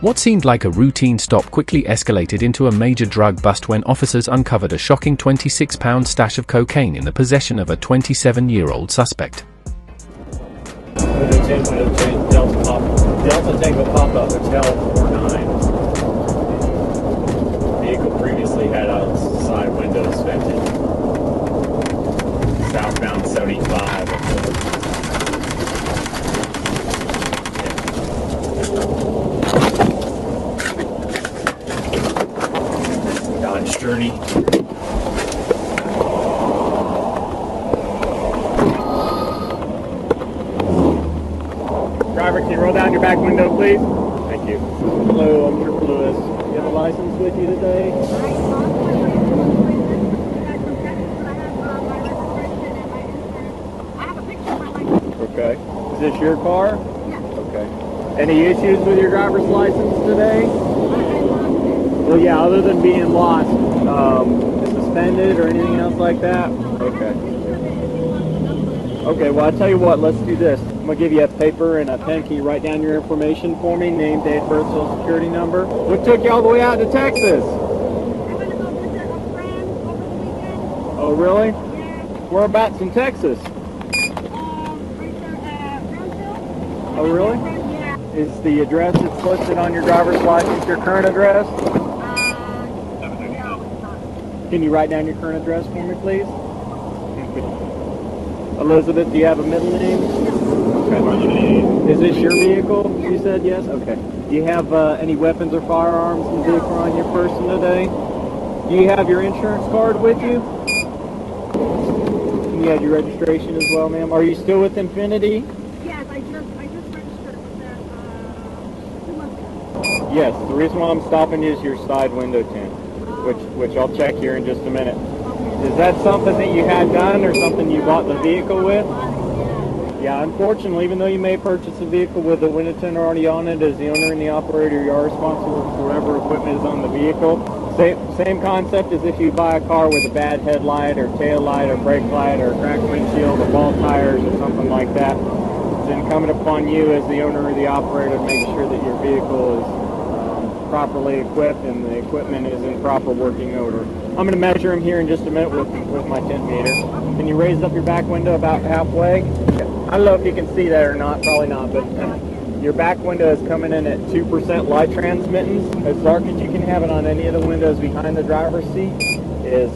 What seemed like a routine stop quickly escalated into a major drug bust when officers uncovered a shocking 26-pound stash of cocaine in the possession of a 27-year-old suspect. Delta Tango Papa Hotel 49. Vehicle previously had outside windows vented. Southbound 75. Dodge Journey. Driver, can you roll down your back window, please? Thank you. Hello, I'm Trooper Lewis. Do you have a license with you today? Okay. Is this your car? Okay. Any issues with your driver's license today? Well, yeah, other than being lost, suspended or anything else like that? Okay. Okay, well, I'll tell you what, let's do this. I'm going to give you a paper and a pen. Can you write down your information for me? Name, date of birth, social security number. What took you all the way out to Texas? Oh, really? Whereabouts in Texas? Oh, really? Is the address that's listed on your driver's license your current address? Can you write down your current address for me, please? Elizabeth, do you have a middle name? Okay. Is this your vehicle? You said yes? Okay. Do you have any weapons or firearms in the vehicle on your person today? Do you have your insurance card with you? You had your registration as well, ma'am. Are you still with Infinity? Yes, I just registered with them 2 months ago. Yes, the reason why I'm stopping is your side window tint, which I'll check here in just a minute. Is that something that you had done or something you bought the vehicle with? Yeah, unfortunately, even though you may purchase a vehicle with the window tint already on it, as the owner and the operator, you are responsible for whatever equipment is on the vehicle. Same concept as if you buy a car with a bad headlight or tail light or brake light or cracked windshield or bald tires or something like that. It's incumbent upon you as the owner or the operator to make sure that your vehicle is properly equipped and the equipment is in proper working order. I'm going to measure him here in just a minute with my tint meter. Can you raise up your back window about halfway? I don't know if you can see that or not, probably not, but your back window is coming in at 2% light transmittance. As dark as you can have it on any of the windows behind the driver's seat is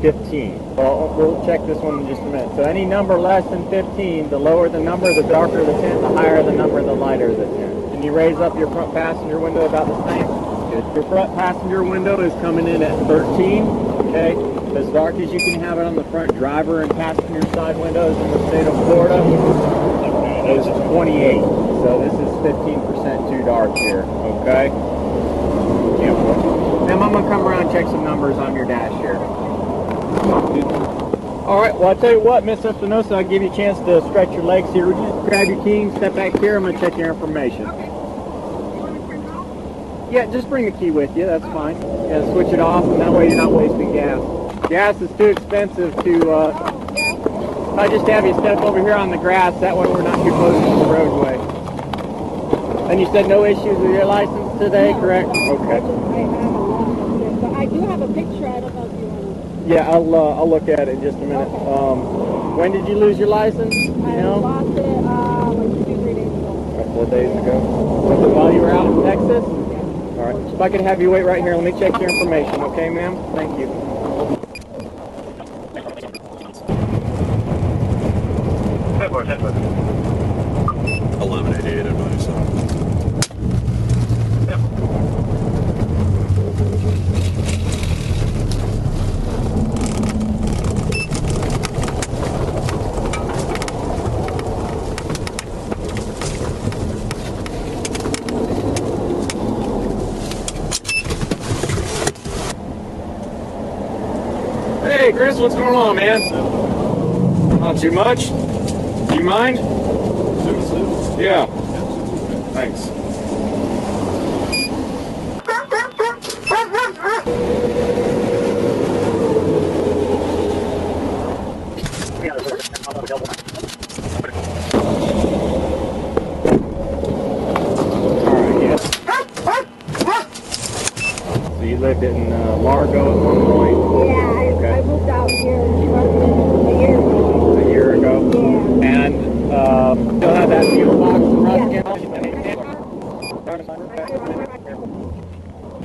15. Well, we'll check this one in just a minute. So any number less than 15, the lower the number, the darker the tint, the higher the number, the lighter the tint. Can you raise up your front passenger window about the same? Good. Your front passenger window is coming in at 13, okay? As dark as you can have it on the front driver and passenger side windows in the state of Florida is 28. So this is 15% too dark here, okay? Yeah. Now I'm going to come around and check some numbers on your dash here. All right, well, I'll tell you what, Miss Espinosa, I'll give you a chance to stretch your legs here. Would you just grab your key and step back here? I'm going to check your information. Okay. You want me to turn it off? Yeah, just bring the key with you. That's fine. Yeah, switch it off, and that way you're not wasting gas. Gas is too expensive to, if I just have you step over here on the grass, that way we're not too close to the roadway. And you said no issues with your license today, correct? Okay. I have a lot, but I do have a picture. I don't know if you want to. Yeah, I'll look at it in just a minute. Okay. When did you lose your license? You know? I lost it like 2-3 days ago. A couple of days ago. Was it while you were out in Texas? Yeah. All right. If I could have you wait right here, let me check your information, okay, ma'am? Thank you. Eliminated, advice. Hey, Chris, what's going on, man? Not too much. Do you mind? Yeah. Thanks. lived in Largo at one point? Yeah, I moved out here a year ago. A year ago? Yeah. And still have that fuel box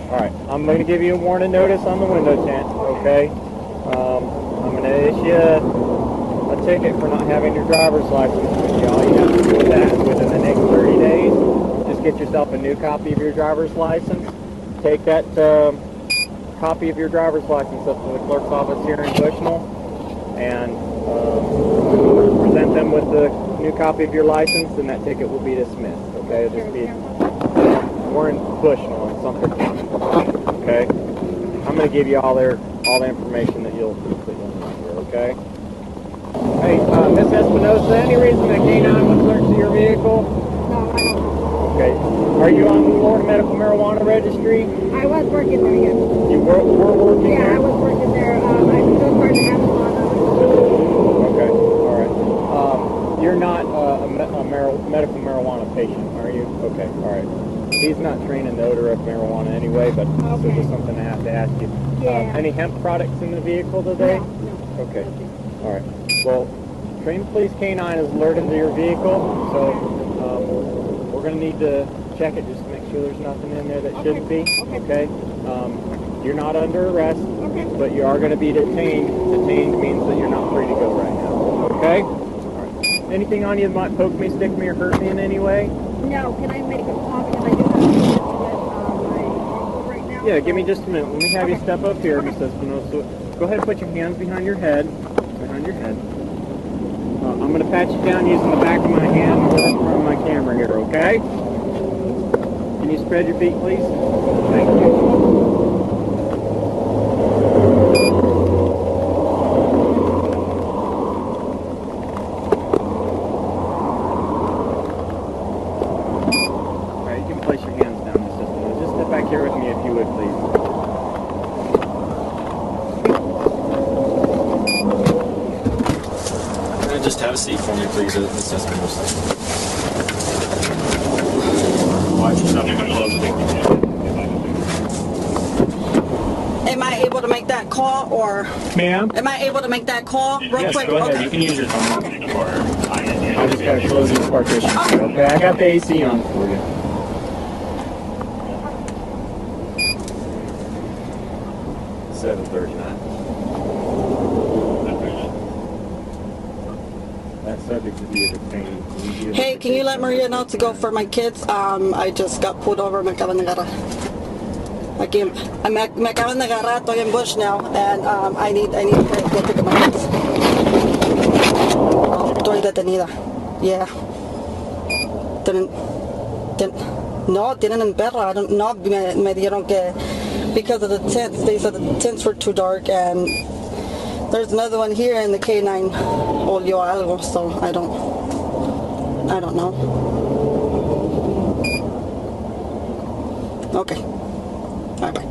Alright, I'm going to give you a warning notice on the window tint, okay? I'm going to issue a ticket for not having your driver's license with you. All you have to do with that is within the next 30 days, just get yourself a new copy of your driver's license. Take that copy of your driver's license up to the clerk's office here in Bushnell and present them with the new copy of your license, and that ticket will be dismissed, okay? It'll just be, we're in Bushnell in Sumter County, okay? I'm going to give you all the information that you'll need here, okay? Hey, Miss Espinosa, any reason that K9 would search your vehicle? No, I don't. Okay. Are you on the Florida Medical Marijuana Registry? I was working there, yes. You were working there? Yeah, I was working there. I still part of Amazon. Okay, all right. You're not a medical marijuana patient, are you? Okay, all right. He's not trained in the odor of marijuana anyway, but this is just something I have to ask you. Yeah. Any hemp products in the vehicle today? No. Okay, all right. Well, Trained Police K9 is alerted to your vehicle, so we're going to need to check it just to make sure there's nothing in there that shouldn't be. Okay. You're not under arrest, but you are going to be detained. Detained means that you're not free to go right now. Okay? All right. Anything on you that might poke me, stick me, or hurt me in any way? No, can I make a call because I do have to get my vehicle right now? Yeah, give me just a minute. Let me have you step up here, Miss Espinosa. Go ahead and put your hands behind your head. Behind your head. I'm going to pat you down using the back of my hand and in front of my camera here, okay? Can you spread your feet, please? Thank you. Alright, you can place your hands down, Miss Espinosa. Just step back here with me if you would, please. Just have a seat for me, please, Miss Espinosa. Watch yourself, you're going to love it. Am I able to make that call, or Ma'am? am I able to make that call real Yes, quick? go ahead. Okay. You can use your phone or I just got to close this partition. Okay, I got the AC on for you. That subject to be detained. Hey, can you let Maria know to go for my kids? I just got pulled over. Me acaban de agarrar. Aquí, me acaban de agarrar. Estoy en Bush now, and I need to go pick up my kids. Estoy detenida. Yeah. No, tienen en perra. No, me dijeron que because of the tents, they said the tents were too dark, and there's another one here in the K9 olió algo, so I don't know. Okay. Bye-bye.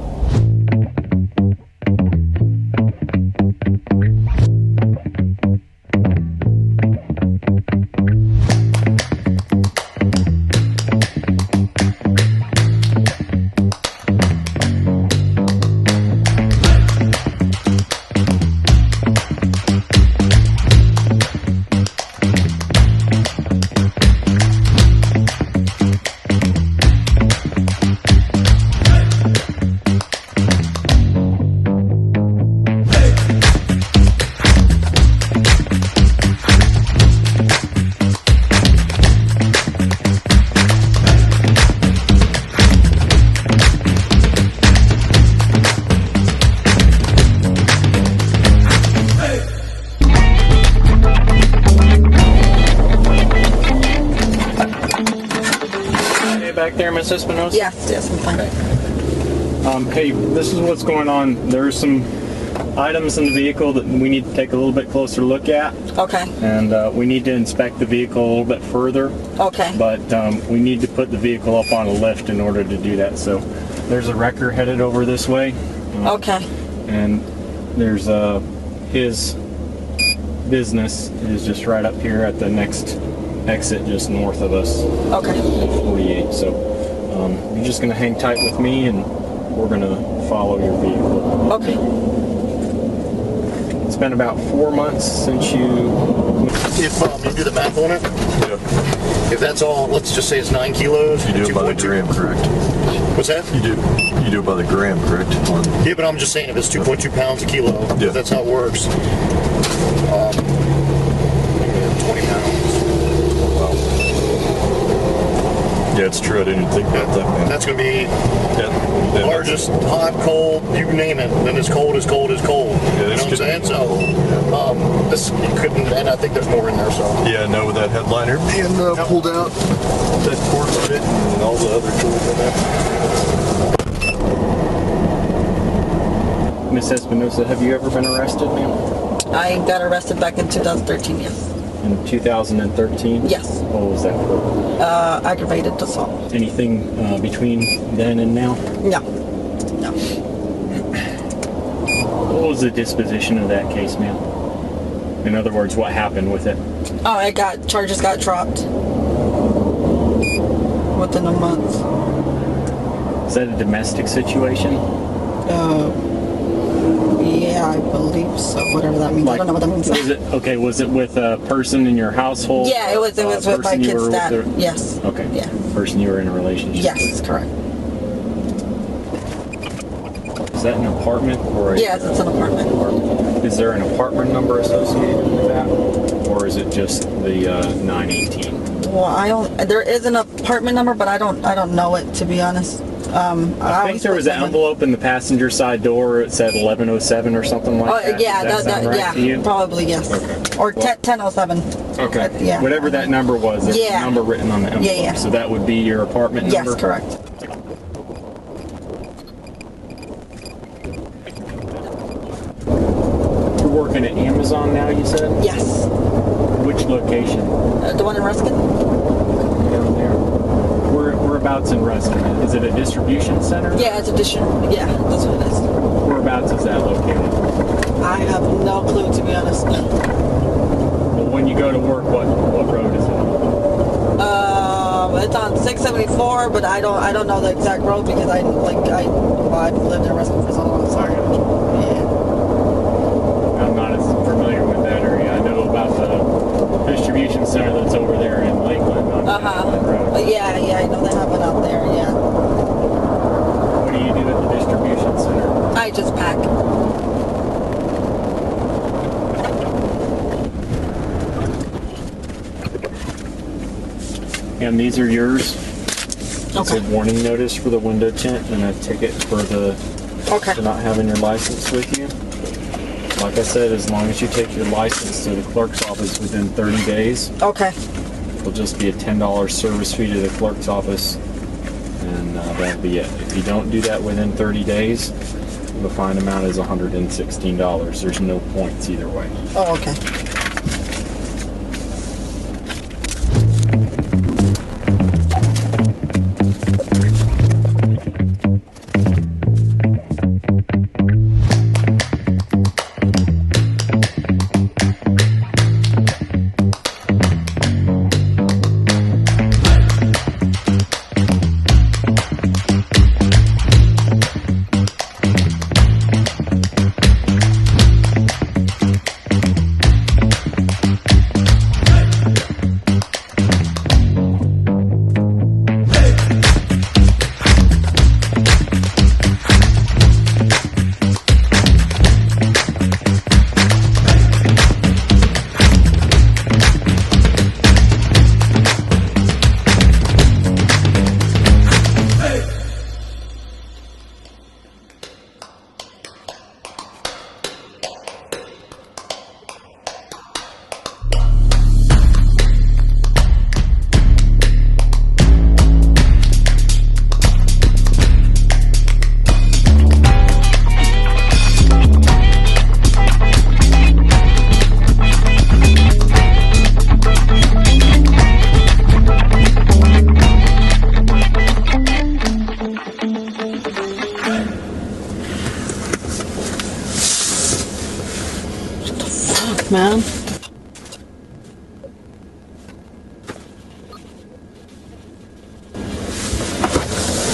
Back there, Miss Espinosa? Yes, I'm fine. Hey, this is what's going on. There are some items in the vehicle that we need to take a little bit closer look at. Okay. And we need to inspect the vehicle a little bit further. Okay. But we need to put the vehicle up on a lift in order to do that. So there's a wrecker headed over this way. Okay. And there's his business is just right up here at the next exit just north of us. Okay. 48. So you're just going to hang tight with me, and we're going to follow your vehicle. Okay. It's been about 4 months since you... If you do the math on it, if that's all, let's just say it's 9 kilos. You do it by the gram, correct? What's that? You do it by the gram, correct? Yeah, but I'm just saying if it's 2.2 pounds a kilo, Yeah. that's how it works. 20 pounds. Yeah, it's true. I didn't even think about that, man. That's going to be Yeah. largest, hot, cold, you name it. Then as cold as cold as cold. Yeah, You know this what I'm could saying? be So, this you couldn't, and I think there's more in there. So. Yeah, no, with that headliner being pulled out, that cork bit, and all the other tools in there. Miss Espinosa, have you ever been arrested, ma'am? I got arrested back in 2013, yes. In 2013? Yes. What was that for? Aggravated assault. Anything between then and now? No. No. What was the disposition of that case, ma'am? In other words, what happened with it? Oh, charges got dropped within a month. Is that a domestic situation? Yeah, I believe so. Whatever that means. I don't know what that means. Was it with a person in your household? Yeah, it was with my Person you kid's were dad. with Yes. Okay. Yeah. Person you were in a relationship Yes, with? correct. Is that an apartment or a... Yes, it's an apartment. Is there an apartment number associated with that? Or is it just the 918? Well, there is an apartment number, but I don't know it, to be honest. I think there was an envelope in the passenger side door. It said 1107 or something like that. Yeah, Does that sound right to you? Probably yes. Okay. Or 1007. Okay. Yeah. Whatever that number was, there's Yeah. a number written on the envelope. Yeah. So that would be your apartment Yes, number? correct. You're working at Amazon now, you said? Yes. Which location? The one in Ruskin? Down there. Whereabouts in Ruskin? Is it a distribution center? Yeah, it's addition. Yeah, that's what it is. Whereabouts is that located? I have no clue, to be honest. Well, when you go to work, what road is it? It's on 674, but I don't know the exact road because I've lived in Ruskin for so long. So yeah. I'm not as familiar with that area. I know about the distribution center that's over there in Lakeland on Lakeland Road. Yeah, I know they have it out there. Yeah. What do you do at the distribution center? I just pack. And these are yours? It's Okay. a warning notice for the window tint and a ticket for Okay. not having your license with you. Like I said, as long as you take your license to the clerk's office within 30 days, Okay. it'll just be a $10 service fee to the clerk's office, and that'll be it. If you don't do that within 30 days, the fine amount is $116. There's no points either way. Oh, okay. Man.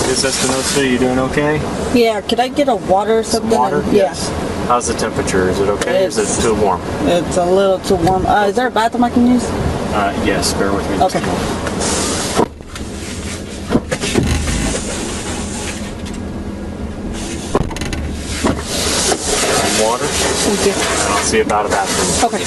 This Miss Espinosa, you doing okay? Yeah, could I get a water or something? Water? Yeah. How's the temperature? Is it okay? Is it too warm? It's a little too warm. Is there a bathroom I can use? Yes, bear with me. Okay. Water? Thank you. And I'll see about a bathroom. Okay.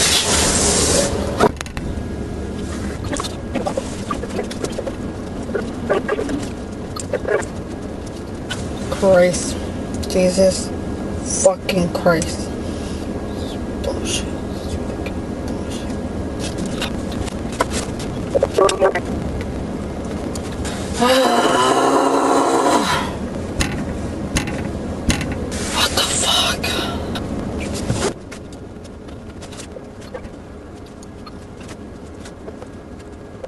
Christ. Jesus fucking Christ. Bullshit. What the fuck?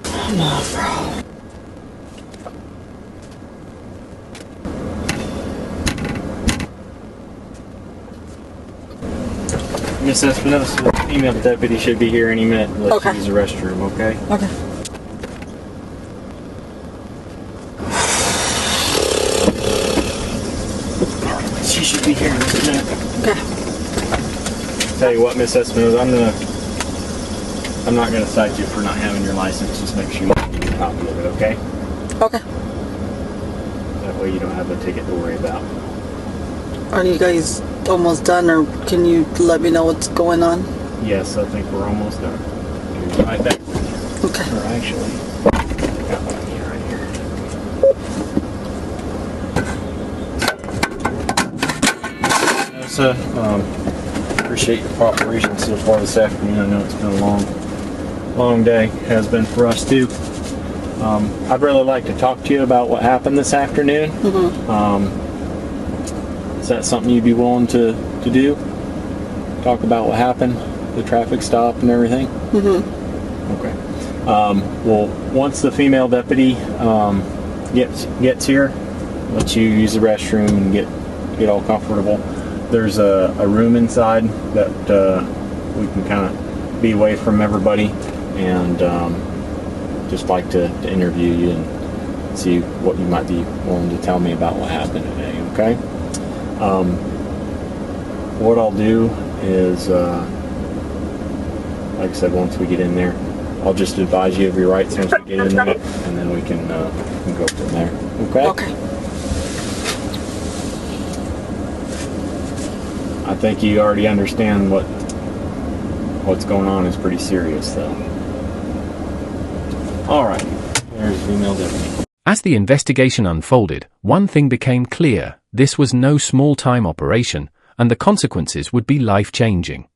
Come on, bro. Miss Espinosa, female deputy should be here any minute. Let's Okay. use the restroom, okay? Okay. She should be here in just a minute. Okay. Tell you what, Miss Espinosa, I'm not gonna cite you for not having your license. Just make sure you get a copy of it, okay? Okay. That way you don't have a ticket to worry about. Are you guys almost done, or can you let me know what's going on? Yes, I think we're almost done. Be right back. Okay. Or actually, got one here, right here. So, appreciate your cooperation so far this afternoon. I know it's been a long day. Has been for us too. I'd really like to talk to you about what happened this afternoon. Is that something you'd be willing to do? Talk about what happened, the traffic stop and everything? Okay. Well, once the female deputy gets here, let you use the restroom and get all comfortable. There's a room inside that we can kind of be away from everybody, and just like to interview you and see what you might be willing to tell me about what happened today, okay? What I'll do is, like I said, once we get in there, I'll just advise you of your rights once we get in there, and then we can go from there, okay? Okay. I think you already understand what's going on is pretty serious, though. All right, there's female deputy. As the investigation unfolded, one thing became clear: this was no small-time operation, and the consequences would be life-changing.